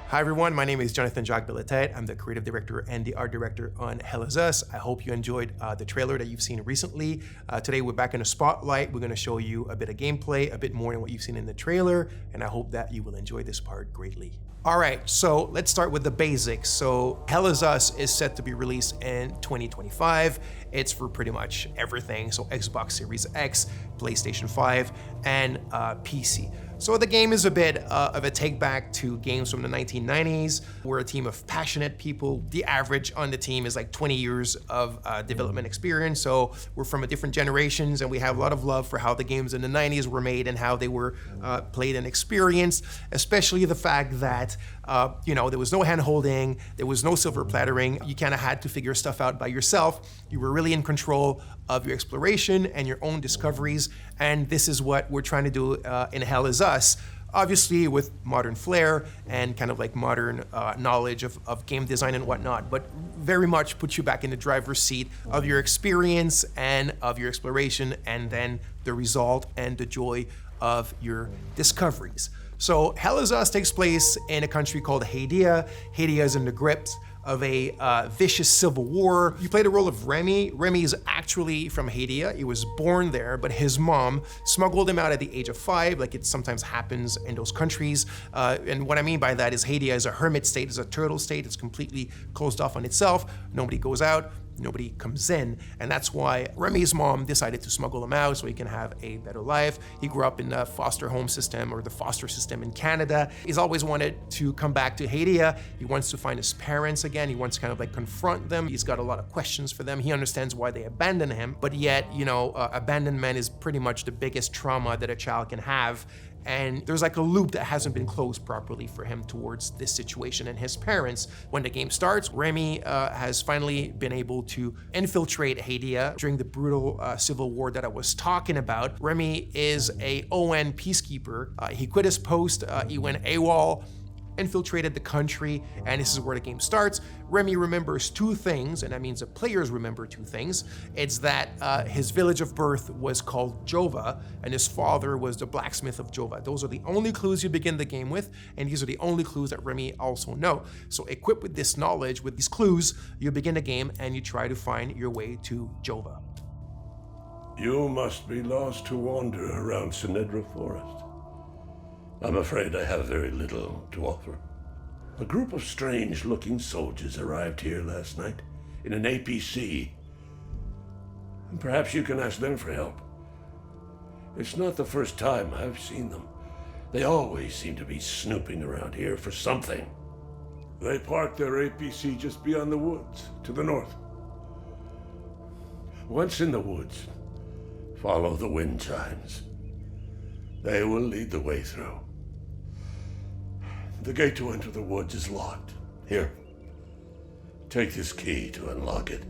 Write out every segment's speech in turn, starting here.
Hi everyone, my name is Jonathana Jacquesa-Belletête'a. I'm the creative director and the art director on Hell Is Us. I hope you enjoyed the trailer that you've seen recently. Today we're back in the spotlight. We're going to show you a bit of gameplay, a bit more than what you've seen in the trailer, and I hope that you will enjoy this part greatly. All right, so let's start with the basics. So Hell Is Us is set to be released in 2025. It's for pretty much everything. So Xbox Series X, PlayStation 5, and PC. So the game is a bit of a take back to games from the 1990s. We're a team of passionate people. The average on the team is like 20 years of development experience. So we're from a different generations and we have a lot of love for how the games in the 90s were made and how they were played and experienced, especially the fact that there was no hand holding, there was no silver plattering. You kind of had to figure stuff out by yourself. You were really in control of your exploration and your own discoveries. And this is what we're trying to do in Hell Is Us. Obviously with modern flair and kind of like modern knowledge of game design and whatnot, but very much put you back in the driver's seat of your experience and of your exploration, and then the result and the joy of your discoveries. So Hell Is Us takes place in a country called Hadia. Hadia is in the grips of a vicious civil war. You play the role of Remy. Remy is actually from Hadia. He was born there, but his mom smuggled him out at the age of 5, like it sometimes happens in those countries. And what I mean by that is Hadia is a hermit state, is a turtle state. It's completely closed off on itself. Nobody goes out, nobody comes in. And that's why Remy's mom decided to smuggle him out so he can have a better life. He grew up in the foster home system, or the foster system in Canada. He's always wanted to come back to Hadia. He wants to find his parents again. He wants to kind of like confront them. He's got a lot of questions for them. He understands why they abandoned him, but yet, abandonment is pretty much the biggest trauma that a child can have. And there's like a loop that hasn't been closed properly for him towards this situation and his parents. When the game starts, Remy has finally been able to infiltrate Hadia during the brutal civil war that I was talking about. Remy is a ON peacekeeper. He quit his post, he went AWOL, infiltrated the country, and this is where the game starts. Remy remembers 2 things, and that means the players remember 2 things. It's that his village of birth was called Jova, and his father was the blacksmith of Jova. Those are the only clues you begin the game with, and these are the only clues that Remy also know. So equipped with this knowledge, with these clues, you begin the game and you try to find your way to Jova. You must be lost to wander around Sinedra Forest. I'm afraid I have very little to offer. A group of strange-looking soldiers arrived here last night in an APC. And perhaps you can ask them for help. It's not the first time I've seen them. They always seem to be snooping around here for something. They parked their APC just beyond the woods, to the north. Once in the woods, follow the wind chimes. They will lead the way through. The gate to enter the woods is locked. Here, take this key to unlock it.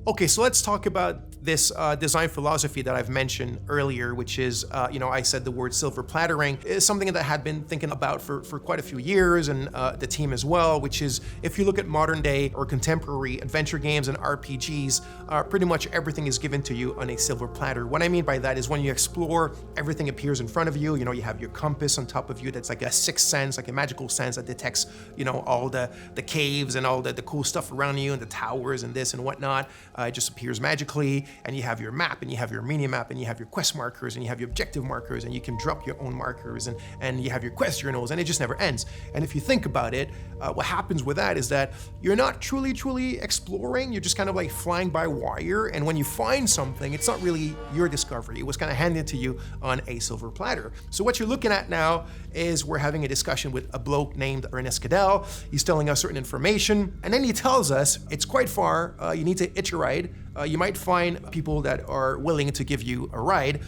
Okay, so let's talk about this design philosophy that I've mentioned earlier, which is, I said the word silver plattering, is something that I had been thinking about for quite a few years, and the team as well, which is, if you look at modern day or contemporary adventure games and RPGs, pretty much everything is given to you on a silver platter. What I mean by that is when you explore, everything appears in front of you. You have your compass on top of you that's like a sixth sense, like a magical sense that detects, all the caves and all the cool stuff around you and the towers and this and whatnot. It just appears magically. And you have your map, and you have your mini map, and you have your quest markers, and you have your objective markers, and you can drop your own markers, and you have your quest journals, and it just never ends. And if you think about it, what happens with that is that you're not truly exploring. You're just kind of like flying by wire, and when you find something, it's not really your discovery. It was kind of handed to you on a silver platter. So what you're looking at now is we're having a discussion with a bloke named Ernest Cadell. He's telling us certain information, and then he tells us it's quite far. You need to hitch a ride. You might find people that are willing to give you a ride.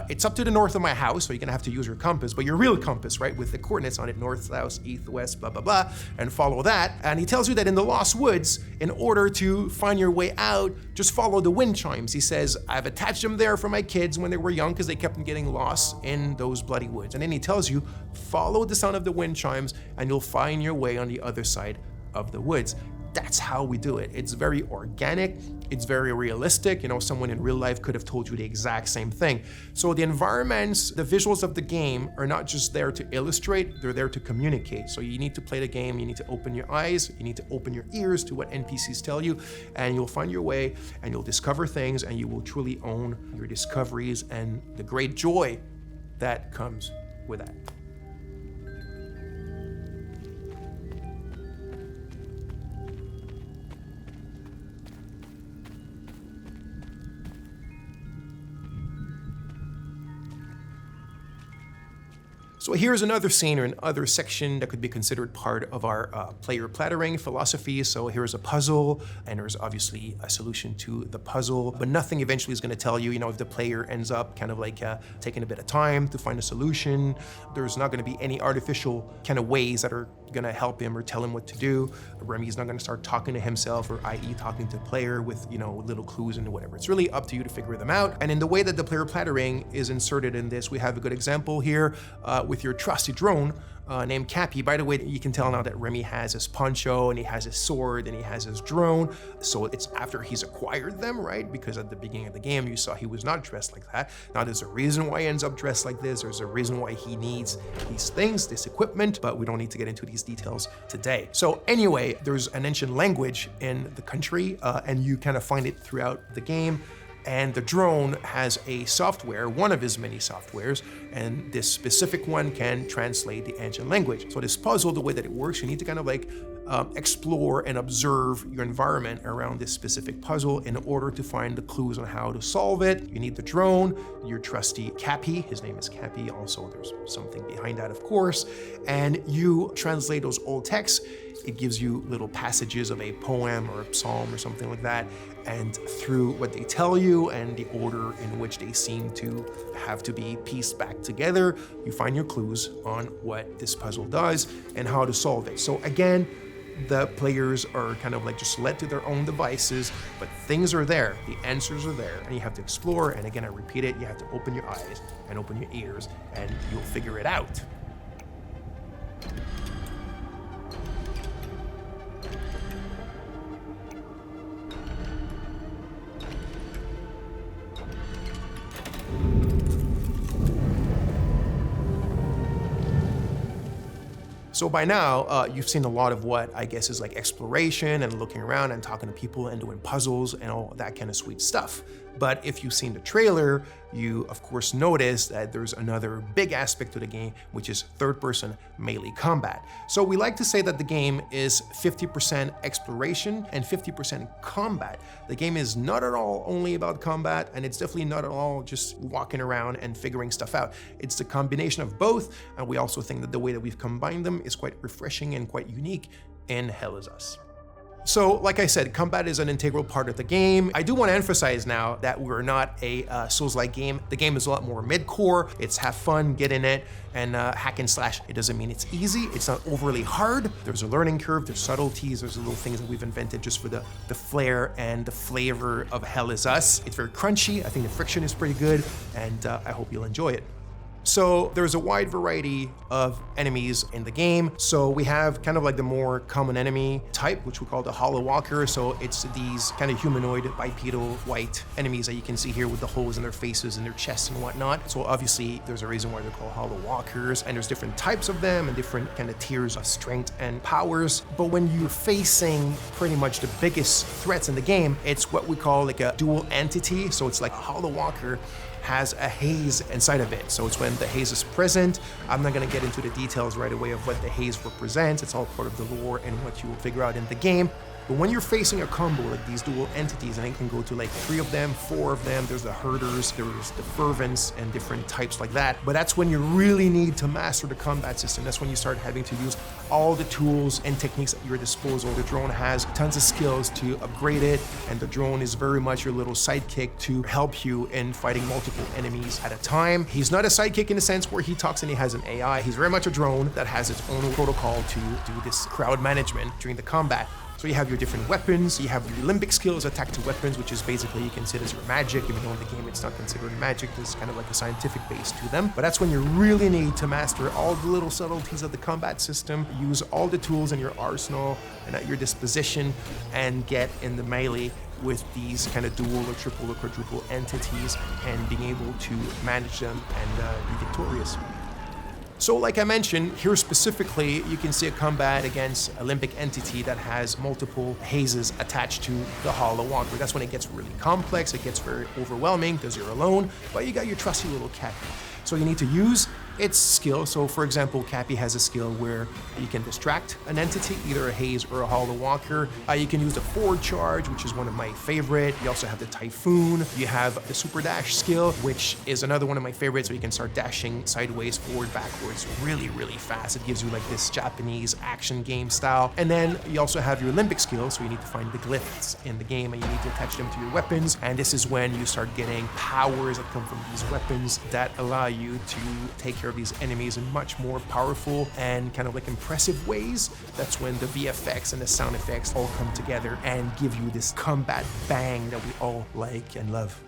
It's up to the north of my house, so you're gonna have to use your compass, but your real compass, right, with the coordinates on it, north, south, east, west, blah, blah, blah, and follow that. And he tells you that in the Lost Woods, in order to find your way out, just follow the wind chimes. He says, I've attached them there for my kids when they were young because they kept on getting lost in those bloody woods. And then he tells you, follow the sound of the wind chimes and you'll find your way on the other side of the woods. that's how we do it. It's very organic, it's very realistic. You know, someone in real life could have told you the exact same thing. So the environments, the visuals of the game are not just there to illustrate, they're there to communicate. So you need to play the game, you need to open your eyes, you need to open your ears to what NPCs tell you, and you'll find your way and you'll discover things, and you will truly own your discoveries and the great joy that comes with that. So here's another scene or another section that could be considered part of our player plattering philosophy. So here's a puzzle, and there's obviously a solution to the puzzle, but nothing eventually is going to tell you, you know, if the player ends up kind of like taking a bit of time to find a solution. There's not going to be any artificial kind of ways that are going to help him or tell him what to do. Remy's not going to start talking to himself, or i.e. talking to the player with, you know, little clues and whatever. It's really up to you to figure them out. And in the way that the player plattering is inserted in this, we have a good example here with your trusty drone named Cappy. By the way, you can tell now that Remy has his poncho and he has his sword and he has his drone. So it's after he's acquired them, right? Because at the beginning of the game, you saw he was not dressed like that. Now there's a reason why he ends up dressed like this. There's a reason why he needs these things, this equipment, but we don't need to get into these details today. So anyway, there's an ancient language in the country and you kind of find it throughout the game. And the drone has a software, one of his many softwares, and this specific one can translate the ancient language. So this puzzle, the way that it works, you need to kind of like explore and observe your environment around this specific puzzle in order to find the clues on how to solve it. You need the drone, your trusty Cappy, his name is Cappy, also there's something behind that of course, and you translate those old texts. It gives you little passages of a poem or a psalm or something like that, and through what they tell you and the order in which they seem to have to be pieced back together, you find your clues on what this puzzle does and how to solve it. So again, the players are kind of like just led to their own devices, but things are there, the answers are there, and you have to explore. And again, I repeat it, you have to open your eyes and open your ears, and you'll figure it out. So by now, you've seen a lot of what I guess is like exploration and looking around and talking to people and doing puzzles and all that kind of sweet stuff. But if you've seen the trailer, you of course notice that there's another big aspect to the game, which is third-person melee combat. So we like to say that the game is 50% exploration and 50% combat. The game is not at all only about combat, and it's definitely not at all just walking around and figuring stuff out. It's the combination of both, and we also think that the way that we've combined them is quite refreshing and quite unique in Hell Is Us. So, like I said, combat is an integral part of the game. I do want to emphasize now that we're not a Souls-like game. The game is a lot more mid-core. It's have fun, get in it, and hack and slash. It doesn't mean it's easy. It's not overly hard. There's a learning curve. There's subtleties. There's little things that we've invented just for the flair and the flavor of Hell Is Us. It's very crunchy. I think the friction is pretty good, and I hope you'll enjoy it. So there's a wide variety of enemies in the game. So we have kind of like the more common enemy type, which we call the Hollow Walker. So it's these kind of humanoid, bipedal, white enemies that you can see here with the holes in their faces and their chests and whatnot. So obviously there's a reason why they're called Hollow Walkers, and there's different types of them and different kind of tiers of strength and powers. But when you're facing pretty much the biggest threats in the game, it's what we call like a dual entity. So it's like a Hollow Walker has a haze inside of it. So it's when the haze is present. I'm not gonna get into the details right away of what the haze represents. It's all part of the lore and what you will figure out in the game. But when you're facing a combo like these dual entities, and it can go to like 3 of them, 4 of them, there's the herders, there's the fervents, and different types like that. But that's when you really need to master the combat system. That's when you start having to use all the tools and techniques at your disposal. The drone has tons of skills to upgrade it, and the drone is very much your little sidekick to help you in fighting multiple enemies at a time. He's not a sidekick in the sense where he talks and he has an AI. He's very much a drone that has its own protocol to do this crowd management during the combat. So you have your different weapons, you have your limbic skills, attack to weapons, which is basically you consider as your magic, even though in the game it's not considered magic, there's kind of like a scientific base to them. But that's when you really need to master all the little subtleties of the combat system, use all the tools in your arsenal and at your disposition, and get in the melee with these kind of dual or triple or quadruple entities and being able to manage them and be victorious. So like I mentioned, here specifically, you can see a combat against a limbic entity that has multiple hazes attached to the hollow walker. That's when it gets really complex, it gets very overwhelming because you're alone, but you got your trusty little Cappy. So you need to use its skill. So for example, Cappy has a skill where you can distract an entity, either a haze or a hollow walker. You can use the forward charge, which is one of my favorite. You also have the typhoon. You have the super dash skill, which is another one of my favorites. So you can start dashing sideways, forward, backwards, really, really fast. It gives you like this Japanese action game style. And then you also have your limbic skill. So you need to find the glyphs in the game and you need to attach them to your weapons. And this is when you start getting powers that come from these weapons that allow you to take care of these enemies in much more powerful and kind of like impressive ways. That's when the VFX and the sound effects all come together and give you this combat bang that we all like and love.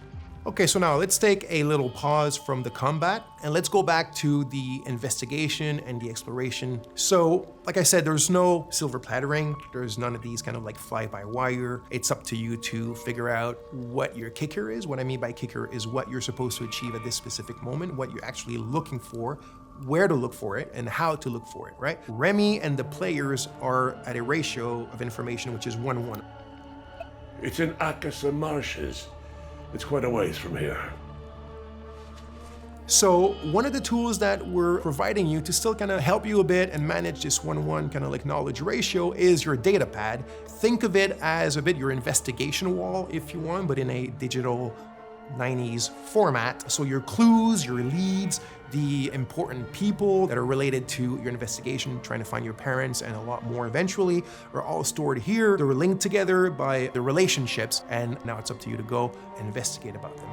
Okay, so now let's take a little pause from the combat and let's go back to the investigation and the exploration. So, like I said, there's no silver plattering. There's none of these kind of like fly-by-wire. It's up to you to figure out what your kicker is. What I mean by kicker is what you're supposed to achieve at this specific moment, what you're actually looking for, where to look for it, and how to look for it, right? Remy and the players are at a ratio of information which is 1-1. It's in Akasa Marshes. It's quite a ways from here. So one of the tools that we're providing you to still kind of help you a bit and manage this 1-1 kind of like knowledge ratio is your data pad. Think of it as a bit your investigation wall if you want, but in a digital 90s format. So your clues, your leads, the important people that are related to your investigation, trying to find your parents and a lot more eventually, are all stored here. They're linked together by the relationships, and now it's up to you to go and investigate about them.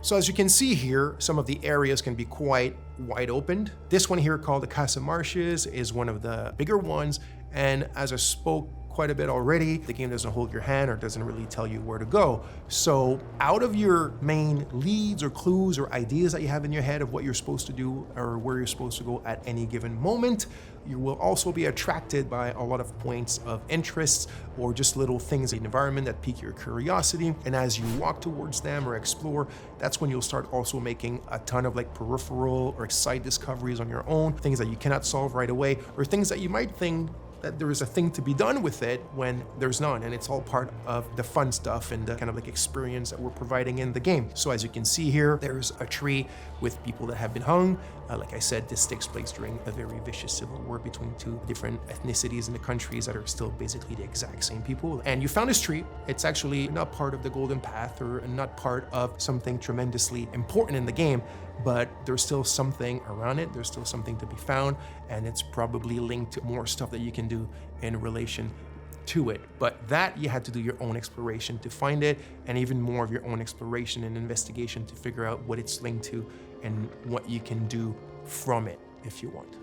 So as you can see here, some of the areas can be quite wide opened. This one here called the Casa Marshes is one of the bigger ones. And as I spoke quite a bit already, the game doesn't hold your hand or doesn't really tell you where to go. So out of your main leads or clues or ideas that you have in your head of what you're supposed to do or where you're supposed to go at any given moment, you will also be attracted by a lot of points of interest or just little things in the environment that pique your curiosity. And as you walk towards them or explore, that's when you'll start also making a ton of like peripheral or side discoveries on your own, things that you cannot solve right away, or things that you might think that there is a thing to be done with it when there's none, and it's all part of the fun stuff and the kind of like experience that we're providing in the game. So as you can see here, there's a tree with people that have been hung. Like I said, this takes place during a very vicious civil war between two different ethnicities in the countries that are still basically the exact same people. And you found this tree. It's actually not part of the Golden Path or not part of something tremendously important in the game, but there's still something around it. There's still something to be found, and it's probably linked to more stuff that you can do in relation to it. But that you had to do your own exploration to find it, and even more of your own exploration and investigation to figure out what it's linked to and what you can do from it if you want.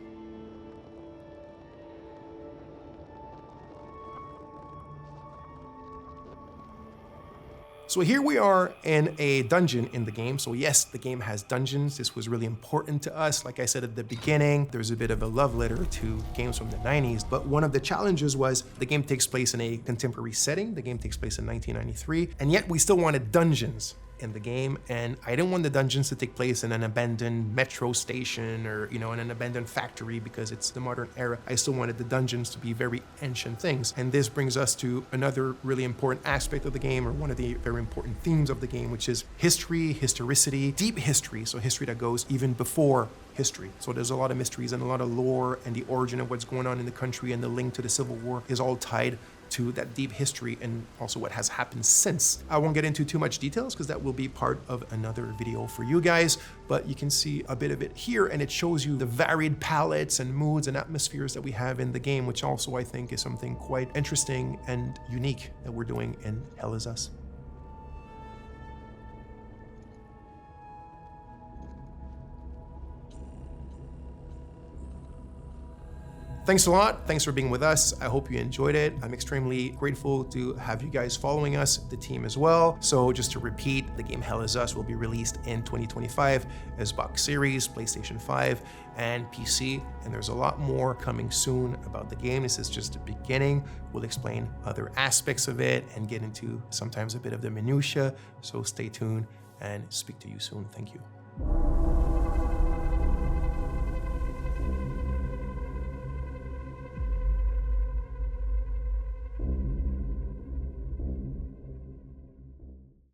So here we are in a dungeon in the game. So yes, the game has dungeons. This was really important to us. Like I said at the beginning, there's a bit of a love letter to games from the 90s, but one of the challenges was the game takes place in a contemporary setting. The game takes place in 1993, and yet we still wanted dungeons in the game, and I didn't want the dungeons to take place in an abandoned metro station or, you know, in an abandoned factory because it's the modern era. I still wanted the dungeons to be very ancient things. And this brings us to another really important aspect of the game, or one of the very important themes of the game, which is history, historicity, deep history. So history that goes even before history. So there's a lot of mysteries and a lot of lore, and the origin of what's going on in the country and the link to the Civil War is all tied to that deep history and also what has happened since. I won't get into too much details because that will be part of another video for you guys, but you can see a bit of it here, and it shows you the varied palettes and moods and atmospheres that we have in the game, which also I think is something quite interesting and unique that we're doing in Hell Is Us. Thanks a lot. Thanks for being with us. I hope you enjoyed it. I'm extremely grateful to have you guys following us, the team as well. So just to repeat, the game Hell Is Us will be released in 2025 as box series, PlayStation 5, and PC. And there's a lot more coming soon about the game. This is just the beginning. We'll explain other aspects of it and get into sometimes a bit of the minutia. So stay tuned and speak to you soon. Thank you.